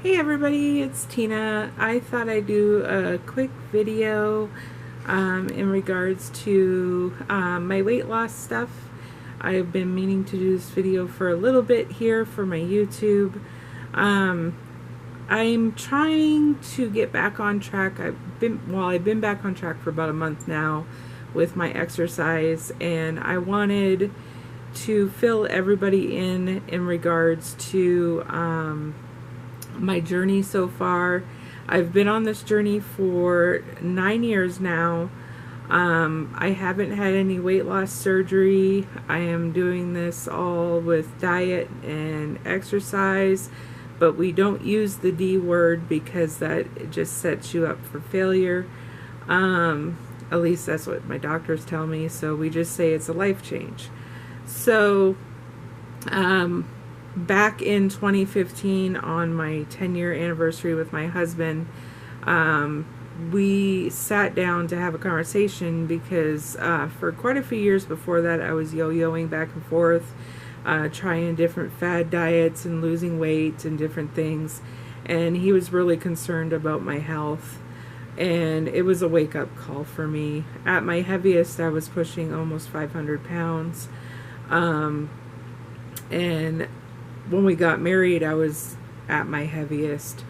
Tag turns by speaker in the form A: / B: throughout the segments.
A: Hey everybody, it's Tina. I thought I'd do a quick video in regards to my weight loss stuff. I've been meaning to do this video for a little bit here for my YouTube. I'm trying to get back on track. I've been back on track for about a month now with my exercise, and I wanted to fill everybody in regards to my journey so far. I've been on this journey for 9 years now. I haven't had any weight loss surgery. I am doing this all with diet and exercise, but we don't use the D word because that just sets you up for failure. At least that's what my doctors tell me, so we just say it's a life change. So back in 2015, on my 10-year anniversary with my husband, we sat down to have a conversation because for quite a few years before that, I was yo-yoing back and forth, trying different fad diets and losing weight and different things. And he was really concerned about my health. And it was a wake-up call for me. At my heaviest, I was pushing almost 500 pounds. And when we got married, I was at my heaviest,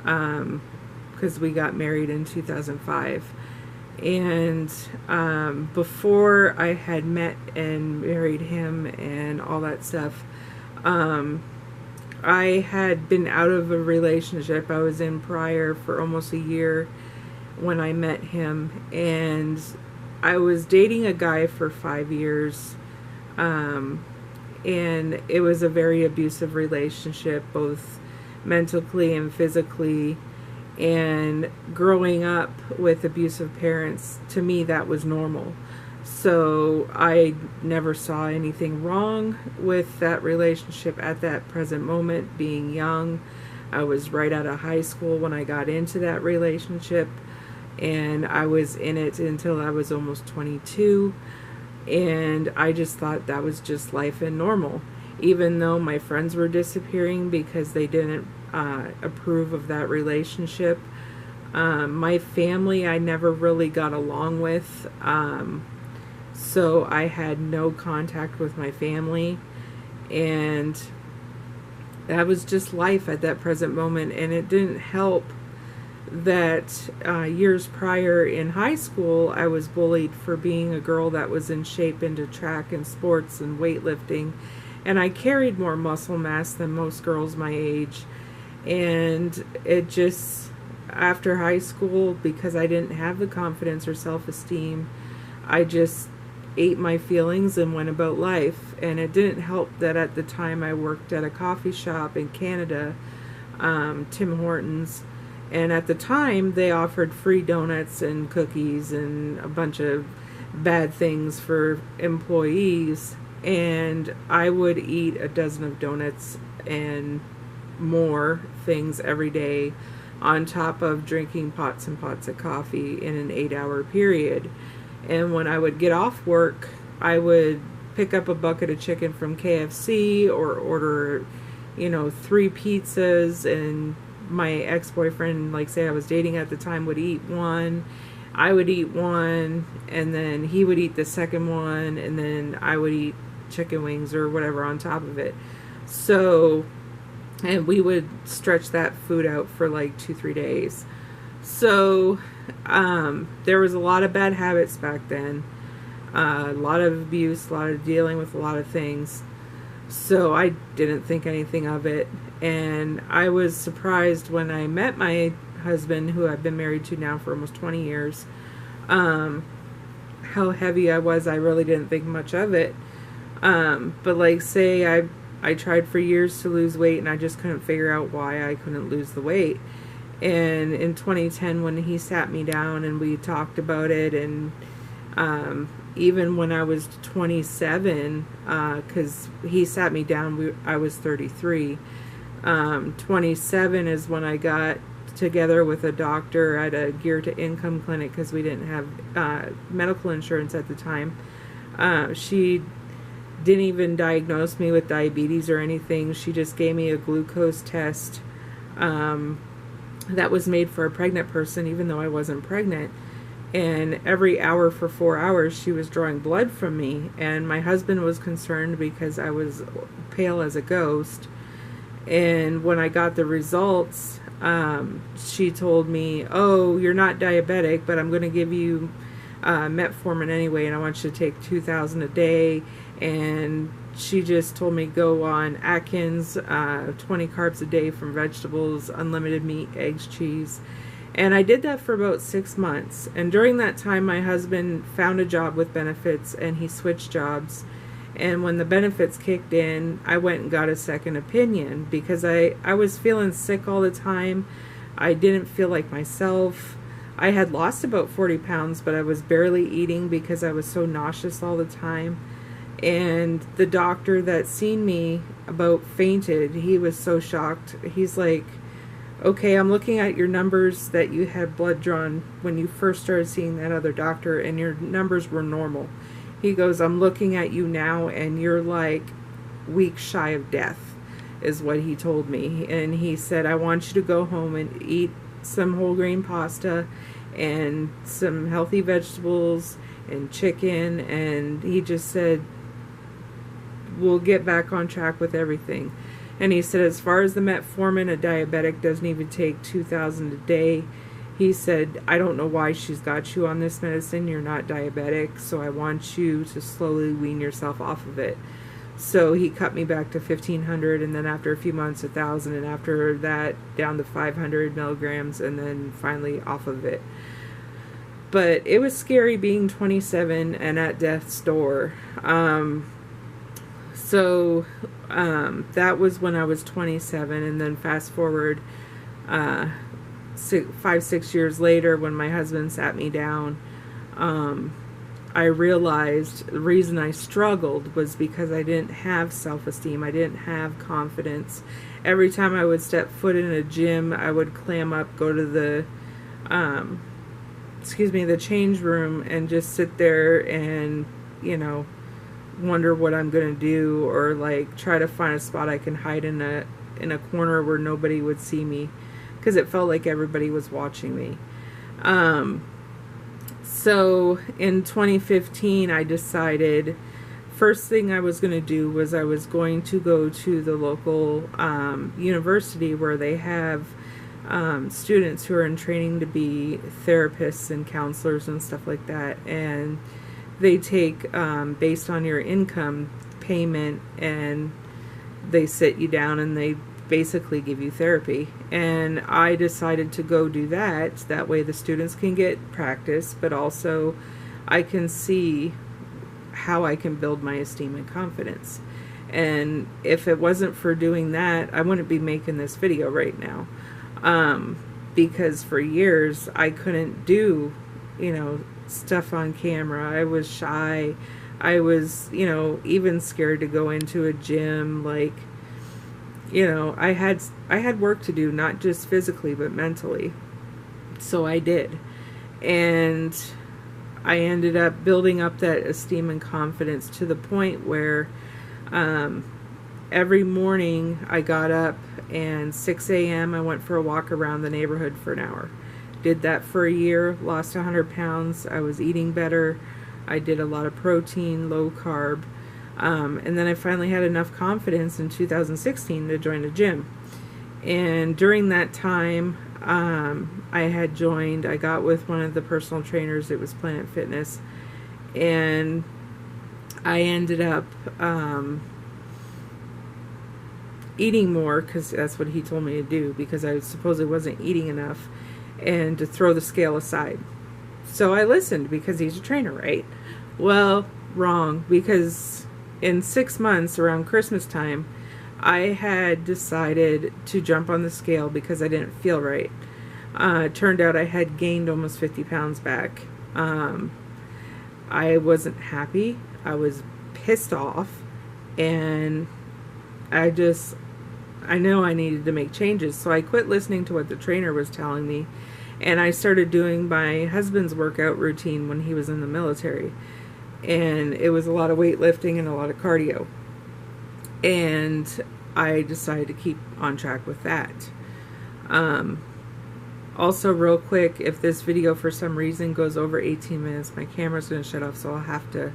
A: because we got married in 2005. And before I had met and married him and all that stuff, I had been out of a relationship I was in prior for almost a year when I met him, and I was dating a guy for 5 years. And it was a very abusive relationship, both mentally and physically. And growing up with abusive parents, to me, that was normal. So I never saw anything wrong with that relationship at that present moment, being young. I was right out of high school when I got into that relationship, and I was in it until I was almost 22. And I just thought that was just life and normal, even though my friends were disappearing because they didn't approve of that relationship. My family I never really got along with, so I had no contact with my family, and that was just life at that present moment. And it didn't help that years prior in high school, I was bullied for being a girl that was in shape into track and sports and weightlifting, and I carried more muscle mass than most girls my age. And it just, after high school, because I didn't have the confidence or self-esteem, I just ate my feelings and went about life. And it didn't help that at the time I worked at a coffee shop in Canada, Tim Hortons. And at the time, they offered free donuts and cookies and a bunch of bad things for employees. And I would eat a dozen of donuts and more things every day, on top of drinking pots and pots of coffee in an 8-hour period. And when I would get off work, I would pick up a bucket of chicken from KFC or order, 3 pizzas, and my ex-boyfriend, like say I was dating at the time, would eat one, I would eat one, and then he would eat the second one, and then I would eat chicken wings or whatever on top of it. So, and we would stretch that food out for like 2-3 days. So there was a lot of bad habits back then, a lot of abuse, a lot of dealing with a lot of things. So I didn't think anything of it. And I was surprised when I met my husband, who I've been married to now for almost 20 years, how heavy I was. I really didn't think much of it. But like say I tried for years to lose weight, and I just couldn't figure out why I couldn't lose the weight. And in 2010, when he sat me down and we talked about it, and even when I was 27, because he sat me down, I was 33. 27 is when I got together with a doctor at a gear to income clinic, because we didn't have medical insurance at the time. She didn't even diagnose me with diabetes or anything. She just gave me a glucose test that was made for a pregnant person, even though I wasn't pregnant. And every hour for 4 hours, she was drawing blood from me. And my husband was concerned because I was pale as a ghost. And when I got the results, she told me, "Oh, you're not diabetic, but I'm going to give you metformin anyway, and I want you to take 2,000 a day." And she just told me go on Atkins, 20 carbs a day from vegetables, unlimited meat, eggs, cheese. And I did that for about 6 months. And during that time, my husband found a job with benefits, and he switched jobs. And when the benefits kicked in, I went and got a second opinion because I was feeling sick all the time. I didn't feel like myself. I had lost about 40 pounds, but I was barely eating because I was so nauseous all the time. And the doctor that seen me about fainted. He was so shocked. He's like, "Okay, I'm looking at your numbers that you had blood drawn when you first started seeing that other doctor, and your numbers were normal." He goes, "I'm looking at you now, and you're like weeks shy of death," is what he told me. And he said, "I want you to go home and eat some whole grain pasta and some healthy vegetables and chicken." And he just said, "We'll get back on track with everything." And he said, as far as the metformin, a diabetic doesn't even take 2,000 a day. He said, "I don't know why she's got you on this medicine. You're not diabetic, so I want you to slowly wean yourself off of it." So he cut me back to 1,500, and then after a few months, 1,000, and after that, down to 500 milligrams, and then finally off of it. But it was scary being 27 and at death's door. That was when I was 27, and then fast forward 5-6 years later, when my husband sat me down, I realized the reason I struggled was because I didn't have self-esteem. I didn't have confidence. Every time I would step foot in a gym, I would clam up, go to the the change room, and just sit there and, wonder what I'm gonna do, or like try to find a spot I can hide in a corner where nobody would see me, because it felt like everybody was watching me. So in 2015, I decided first thing I was going to do was I was going to go to the local university where they have students who are in training to be therapists and counselors and stuff like that, and they take based on your income payment, and they sit you down and they basically give you therapy. And I decided to go do that. That way the students can get practice, but also I can see how I can build my esteem and confidence. And if it wasn't for doing that, I wouldn't be making this video right now. Because for years I couldn't do, stuff on camera. I was shy. I was, even scared to go into a gym. I had work to do, not just physically, but mentally. So I did. And I ended up building up that esteem and confidence to the point where every morning I got up, and 6 a.m. I went for a walk around the neighborhood for an hour. Did that for a year, lost 100 pounds. I was eating better. I did a lot of protein, low carb. And then I finally had enough confidence in 2016 to join a gym. And during that time, I got with one of the personal trainers. It was Planet Fitness. And I ended up eating more, because that's what he told me to do, because I supposedly wasn't eating enough, and to throw the scale aside. So I listened, because he's a trainer, right? Well, wrong, because in 6 months, around Christmas time, I had decided to jump on the scale because I didn't feel right. It turned out I had gained almost 50 pounds back. I wasn't happy. I was pissed off, and I know I needed to make changes. So I quit listening to what the trainer was telling me, and I started doing my husband's workout routine when he was in the military. And it was a lot of weightlifting and a lot of cardio. And I decided to keep on track with that. Also, real quick, if this video for some reason goes over 18 minutes, my camera's going to shut off, so I'll have to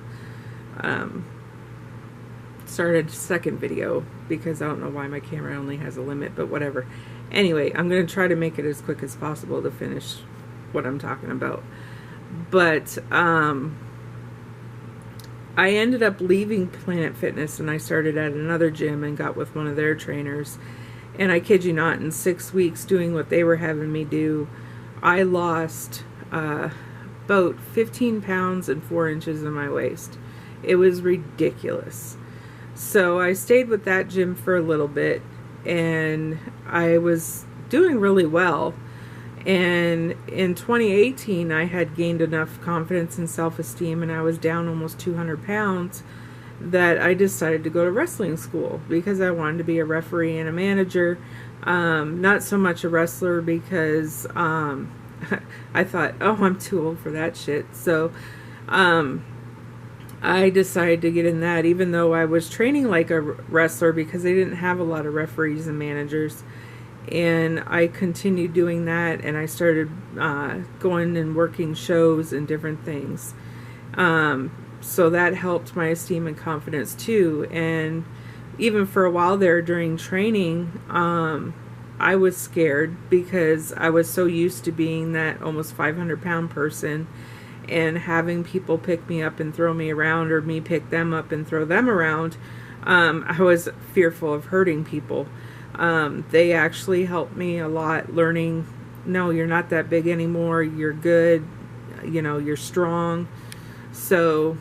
A: start a second video because I don't know why my camera only has a limit, but whatever. Anyway, I'm going to try to make it as quick as possible to finish what I'm talking about. But I ended up leaving Planet Fitness and I started at another gym and got with one of their trainers. And I kid you not, in 6 weeks doing what they were having me do, I lost about 15 pounds and 4 inches in my waist. It was ridiculous. So I stayed with that gym for a little bit and I was doing really well. And in 2018, I had gained enough confidence and self-esteem and I was down almost 200 pounds that I decided to go to wrestling school because I wanted to be a referee and a manager. Not so much a wrestler because I thought, oh, I'm too old for that shit. So I decided to get in that, even though I was training like a wrestler because they didn't have a lot of referees and managers. And I continued doing that, and I started going and working shows and different things. So that helped my esteem and confidence too. And even for a while there during training, I was scared because I was so used to being that almost 500-pound person and having people pick me up and throw me around, or me pick them up and throw them around. I was fearful of hurting people. They actually helped me a lot learning, no, you're not that big anymore, you're good, you know, you're strong. So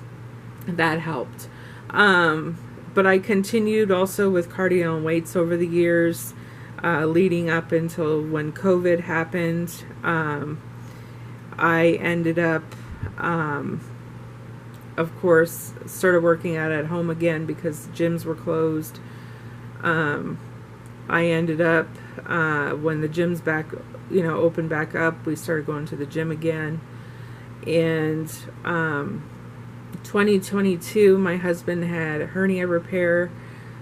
A: that helped. But I continued also with cardio and weights over the years, leading up until when COVID happened. I ended up, of course, started working out at home again because gyms were closed. I ended up, when the gyms opened back up, we started going to the gym again. And 2022, my husband had hernia repair,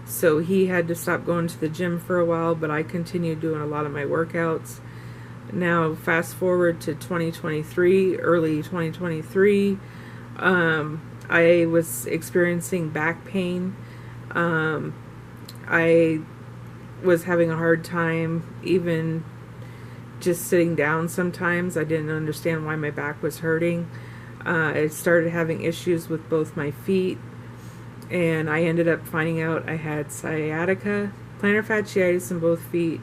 A: so he had to stop going to the gym for a while, but I continued doing a lot of my workouts. Now, fast forward to 2023, early 2023, I was experiencing back pain. I was having a hard time even just sitting down sometimes. I didn't understand why my back was hurting. I started having issues with both my feet, and I ended up finding out I had sciatica, plantar fasciitis in both feet,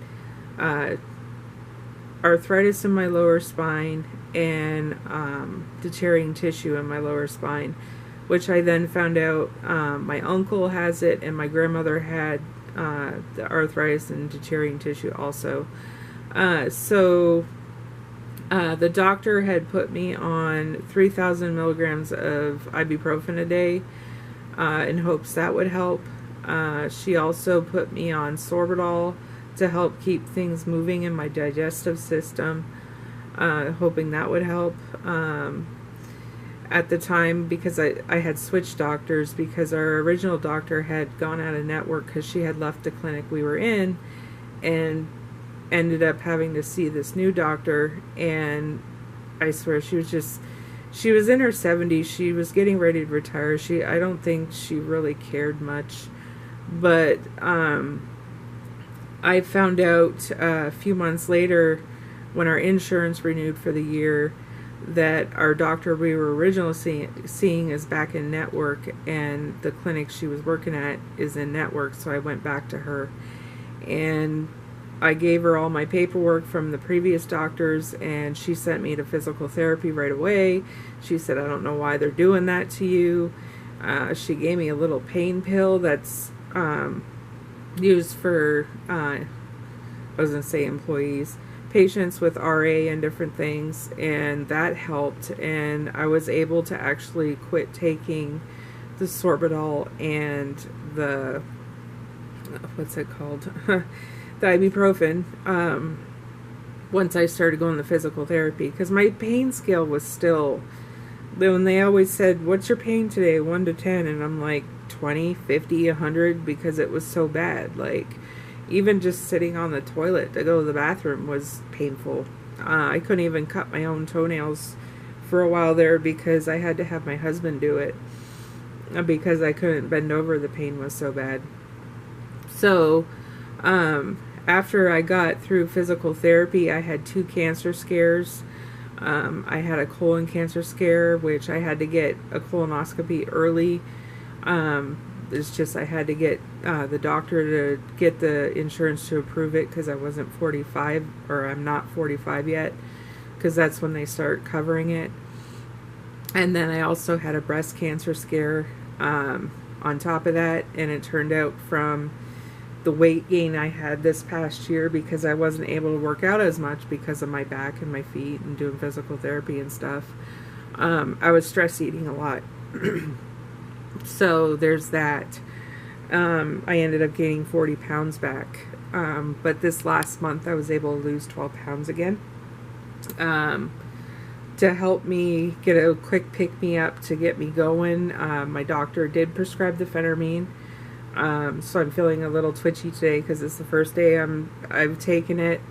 A: arthritis in my lower spine, and deteriorating tissue in my lower spine, which I then found out my uncle has it and my grandmother had the arthritis and deteriorating tissue also. So the doctor had put me on 3,000 milligrams of ibuprofen a day in hopes that would help. She also put me on sorbitol to help keep things moving in my digestive system, hoping that would help. At the time, because I had switched doctors because our original doctor had gone out of network because she had left the clinic we were in and ended up having to see this new doctor. And I swear she was in her 70s. She was getting ready to retire. I don't think she really cared much, but I found out a few months later when our insurance renewed for the year that our doctor we were originally seeing is back in network, and the clinic she was working at is in network. So I went back to her and I gave her all my paperwork from the previous doctors, and she sent me to physical therapy right away. She said, I don't know why they're doing that to you. She gave me a little pain pill that's used for I was gonna say employees, patients with RA and different things, and that helped, and I was able to actually quit taking the sorbitol and the what's it called the ibuprofen once I started going to physical therapy, because my pain scale was still, when they always said, what's your pain today, 1 to 10, and I'm like 20, 50, 100, because it was so bad. Like, Even just sitting on the toilet to go to the bathroom was painful. I couldn't even cut my own toenails for a while there because I had to have my husband do it because I couldn't bend over. The pain was so bad. So after I got through physical therapy, I had 2 cancer scares. I had a colon cancer scare, which I had to get a colonoscopy early. It's just I had to get the doctor to get the insurance to approve it because I wasn't 45, or I'm not 45 yet, because that's when they start covering it. And then I also had a breast cancer scare on top of that, and it turned out from the weight gain I had this past year because I wasn't able to work out as much because of my back and my feet and doing physical therapy and stuff. I was stress eating a lot. So there's that. I ended up gaining 40 pounds back. But this last month I was able to lose 12 pounds again. To help me get a quick pick-me-up to get me going, my doctor did prescribe the phentermine. So I'm feeling a little twitchy today because it's the first day I've taken it.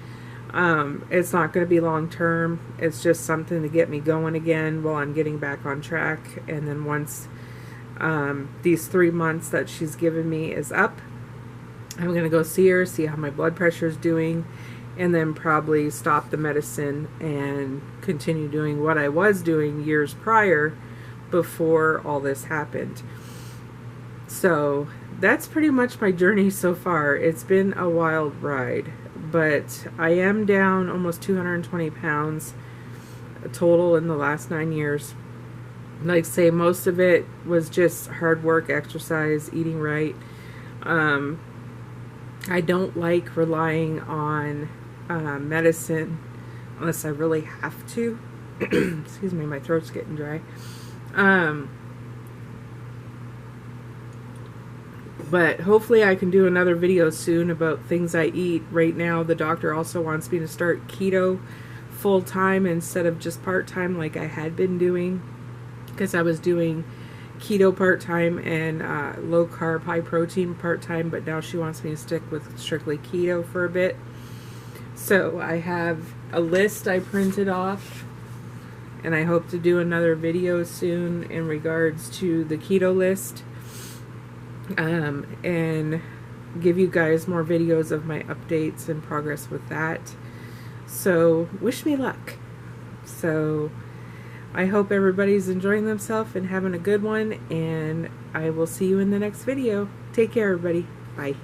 A: It's not going to be long term. It's just something to get me going again while I'm getting back on track. And then once these 3 months that she's given me is up, I'm going to go see her, see how my blood pressure is doing, and then probably stop the medicine and continue doing what I was doing years prior before all this happened. So that's pretty much my journey so far. It's been a wild ride, but I am down almost 220 pounds total in the last 9 years. Like I say, most of it was just hard work, exercise, eating right. I don't like relying on medicine unless I really have to. Excuse me, my throat's getting dry. But hopefully I can do another video soon about things I eat. Right now the doctor also wants me to start keto full-time instead of just part-time like I had been doing, because I was doing keto part-time and low-carb, high-protein part-time, but now she wants me to stick with strictly keto for a bit. So I have a list I printed off, and I hope to do another video soon in regards to the keto list. And give you guys more videos of my updates and progress with that. So wish me luck. So I hope everybody's enjoying themselves and having a good one, and I will see you in the next video. Take care, everybody. Bye.